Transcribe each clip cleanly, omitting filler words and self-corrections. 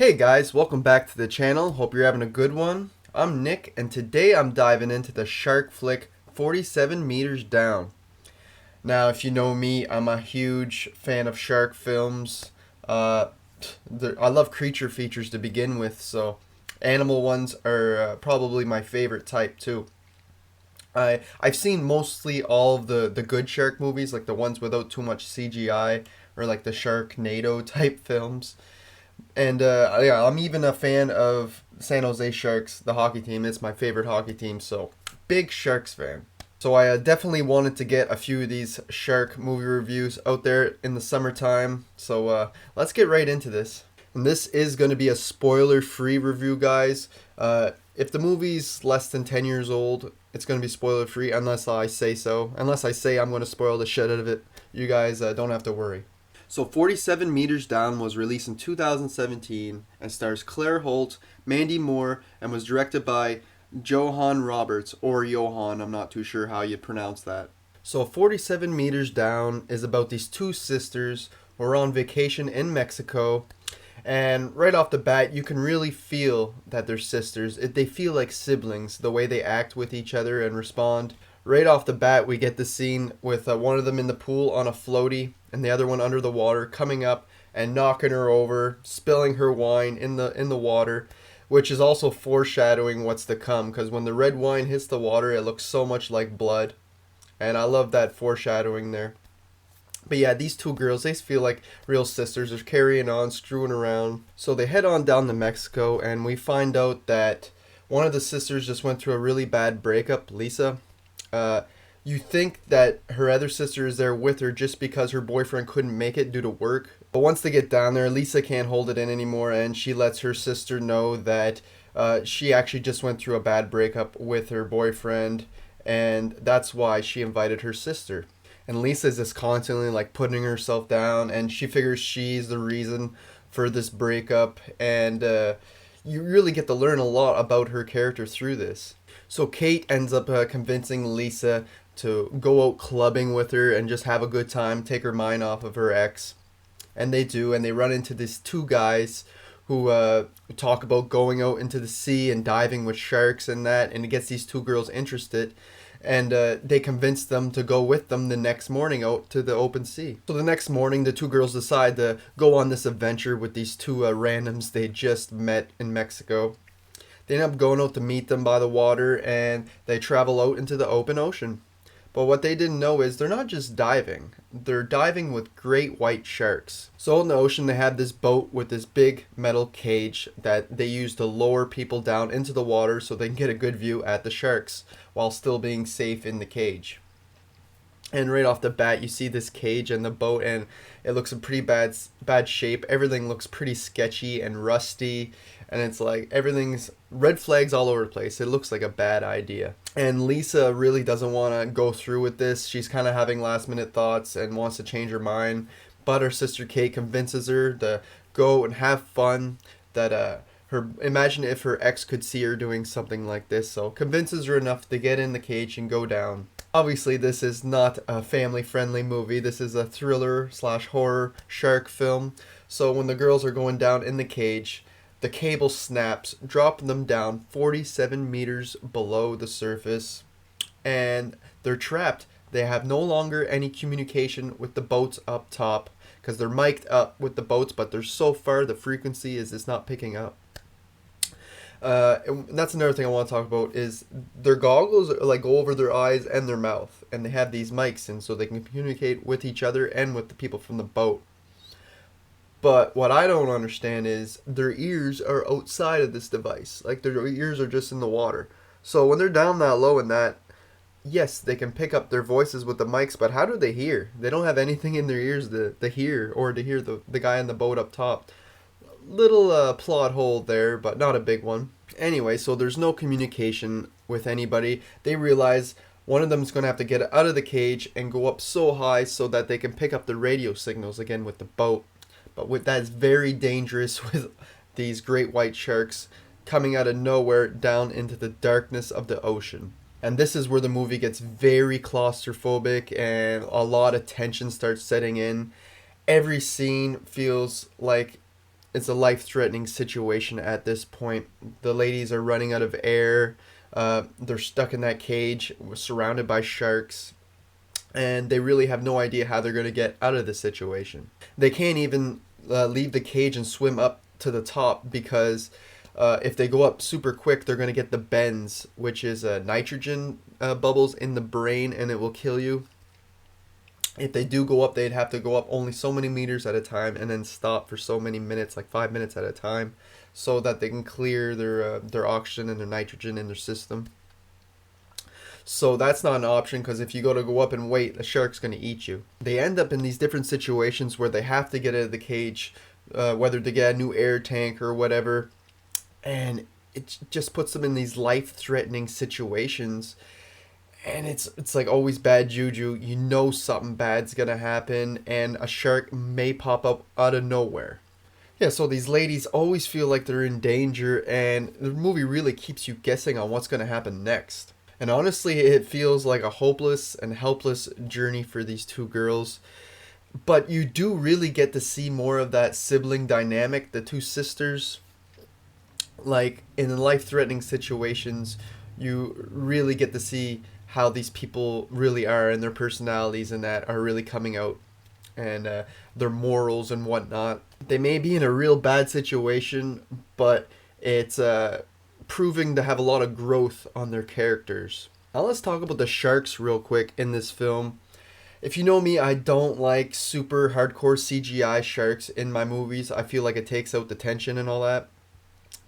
Hey guys, welcome back to the channel. Hope you're having a good one. I'm Nick, and today I'm diving into the shark flick 47 Meters Down. Now, if you know me, I'm a huge fan of shark films. Uh, I love creature features to begin with, so animal ones are probably my favorite type too. I've seen mostly all of the good shark movies, like the ones without too much CGI, or like the Sharknado type films. And yeah, I'm even a fan of San Jose Sharks, the hockey team. It's my favorite hockey team, so big Sharks fan. So I definitely wanted to get a few of these shark movie reviews out there in the summertime. So let's get right into this. And this is going to be a spoiler-free review, guys. If the movie's less than 10 years old, it's going to be spoiler-free unless I say so. Unless I say I'm going to spoil the shit out of it. You guys don't have to worry. So 47 Meters Down was released in 2017 and stars Claire Holt, Mandy Moore, and was directed by Johan Roberts, or Johan, I'm not too sure how you pronounce that. So 47 Meters Down is about these two sisters who are on vacation in Mexico, and right off the bat you can really feel that they're sisters. They feel like siblings, the way they act with each other and respond. Right off the bat, we get the scene with one of them in the pool on a floaty and the other one under the water, coming up and knocking her over, spilling her wine in the water, which is also foreshadowing what's to come, because when the red wine hits the water, it looks so much like blood, and I love that foreshadowing there. But yeah, these two girls, they feel like real sisters. They're carrying on, screwing around. So they head on down to Mexico, and we find out that one of the sisters just went through a really bad breakup, Lisa. You think that her other sister is there with her just because her boyfriend couldn't make it due to work. But once they get down there, Lisa can't hold it in anymore, and she lets her sister know that she actually just went through a bad breakup with her boyfriend, and that's why she invited her sister. And Lisa's just constantly like putting herself down, and she figures she's the reason for this breakup, and you really get to learn a lot about her character through this. So Kate ends up convincing Lisa to go out clubbing with her and just have a good time, take her mind off of her ex. And they do, and they run into these two guys who talk about going out into the sea and diving with sharks and that, and it gets these two girls interested. And they convince them to go with them the next morning out to the open sea. So the next morning, the two girls decide to go on this adventure with these two randoms they just met in Mexico. They end up going out to meet them by the water, and they travel out into the open ocean. But what they didn't know is they're not just diving. They're diving with great white sharks. So in the ocean, they have this boat with this big metal cage that they use to lower people down into the water so they can get a good view at the sharks while still being safe in the cage. And right off the bat, you see this cage and the boat, and it looks in pretty bad shape. Everything looks pretty sketchy and rusty, and it's like everything's red flags all over the place. It looks like a bad idea. And Lisa really doesn't want to go through with this. She's kind of having last minute thoughts and wants to change her mind, but her sister Kate convinces her to go and have fun. That imagine if her ex could see her doing something like this, so convinces her enough to get in the cage and go down. Obviously, this is not a family-friendly movie. This is a thriller/horror shark film. So when the girls are going down in the cage, the cable snaps, dropping them down 47 meters below the surface, and they're trapped. They have no longer any communication with the boats up top because they're mic'd up with the boats, but they're so far the frequency is not picking up. And that's another thing I want to talk about is their goggles like go over their eyes and their mouth, and they have these mics in so they can communicate with each other and with the people from the boat. But what I don't understand is their ears are outside of this device. Like their ears are just in the water. So when they're down that low in that, yes, they can pick up their voices with the mics, but how do they hear? They don't have anything in their ears to hear, or to hear the guy in the boat up top. Little plot hole there, but not a big one. Anyway, so there's no communication with anybody. They realize one of them is going to have to get out of the cage and go up so high so that they can pick up the radio signals again with the boat. But that is very dangerous with these great white sharks coming out of nowhere down into the darkness of the ocean. And this is where the movie gets very claustrophobic and a lot of tension starts setting in. Every scene feels like it's a life-threatening situation at this point. The ladies are running out of air. They're stuck in that cage, surrounded by sharks, and they really have no idea how they're going to get out of this situation. They can't even leave the cage and swim up to the top because if they go up super quick, they're going to get the bends, which is nitrogen bubbles in the brain, and it will kill you. If they do go up, they'd have to go up only so many meters at a time and then stop for so many minutes, like 5 minutes at a time, so that they can clear their oxygen and their nitrogen in their system. So that's not an option, because if you go up and wait, the shark's going to eat you. They end up in these different situations where they have to get out of the cage, whether to get a new air tank or whatever, and it just puts them in these life-threatening situations. And it's like always bad juju. You know something bad's gonna happen, and a shark may pop up out of nowhere. Yeah, so these ladies always feel like they're in danger, and the movie really keeps you guessing on what's gonna happen next. And honestly, it feels like a hopeless and helpless journey for these two girls. But you do really get to see more of that sibling dynamic, the two sisters. Like in life-threatening situations, you really get to see how these people really are, and their personalities and that are really coming out, and their morals and whatnot. They may be in a real bad situation, but it's proving to have a lot of growth on their characters. Now let's talk about the sharks real quick in this film. If you know me, I don't like super hardcore CGI sharks in my movies. I feel like it takes out the tension and all that.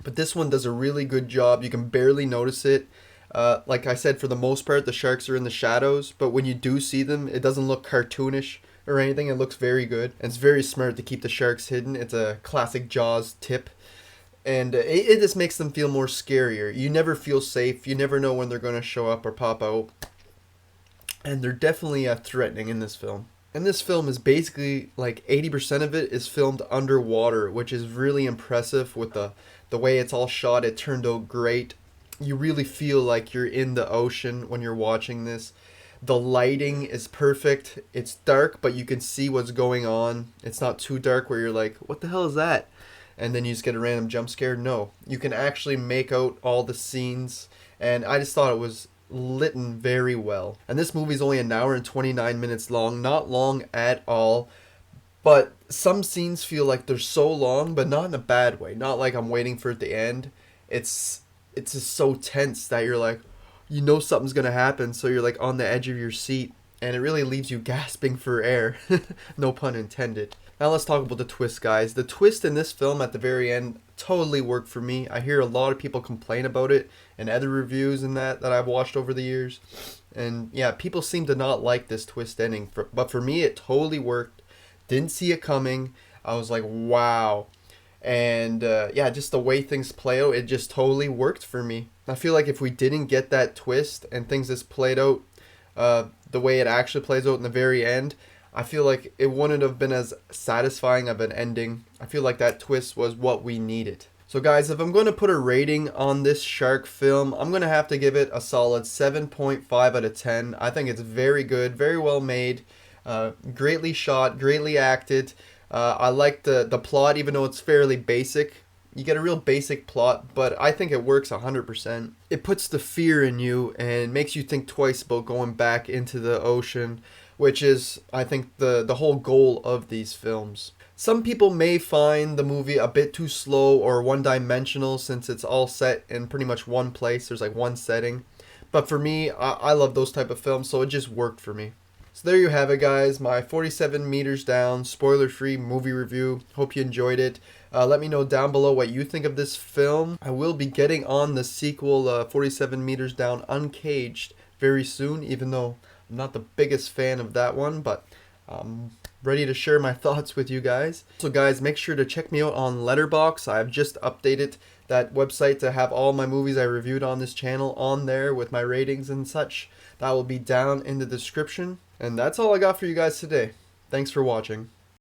But this one does a really good job. You can barely notice it. Like I said, for the most part, the sharks are in the shadows, but when you do see them, it doesn't look cartoonish or anything. It looks very good, and it's very smart to keep the sharks hidden. It's a classic Jaws tip, and it just makes them feel more scarier. You never feel safe. You never know when they're going to show up or pop out, and they're definitely threatening in this film. And this film is basically like 80% of it is filmed underwater, which is really impressive with the way it's all shot. It turned out great. You really feel like you're in the ocean when you're watching this. The lighting is perfect. It's dark, but you can see what's going on. It's not too dark where you're like, what the hell is that? And then you just get a random jump scare. No, you can actually make out all the scenes. And I just thought it was lit very well. And this movie is only an hour and 29 minutes long. Not long at all. But some scenes feel like they're so long, but not in a bad way. Not like I'm waiting for it to end. It's just so tense that you're like, you know something's gonna happen, so you're like on the edge of your seat, and it really leaves you gasping for air. No pun intended. Now let's talk about the twist, guys. The twist in this film at the very end totally worked for me. I hear a lot of people complain about it in other reviews and that I've watched over the years, and yeah, people seem to not like this twist ending. But for me, it totally worked. Didn't see it coming. I was like, wow. And yeah, just the way things play out, it just totally worked for me. I feel like if we didn't get that twist and things just played out the way it actually plays out in the very end, I feel like it wouldn't have been as satisfying of an ending. I feel like that twist was what we needed. So guys, if I'm going to put a rating on this shark film, I'm going to have to give it a solid 7.5 out of 10. I think it's very good, very well made, greatly shot, greatly acted. I like the plot, even though it's fairly basic. You get a real basic plot, but I think it works 100%. It puts the fear in you and makes you think twice about going back into the ocean, which is, I think, the whole goal of these films. Some people may find the movie a bit too slow or one-dimensional, since it's all set in pretty much one place. There's like one setting. But for me, I love those type of films, so it just worked for me. So there you have it, guys, my 47 meters down spoiler-free movie review. Hope you enjoyed it. Let me know down below what you think of this film. I will be getting on the sequel, 47 meters down Uncaged, very soon, even though I'm not the biggest fan of that one, but I'm ready to share my thoughts with you guys. So guys, make sure to check me out on Letterboxd. I've just updated that website to have all my movies I reviewed on this channel on there with my ratings and such. That will be down in the description. And that's all I got for you guys today. Thanks for watching.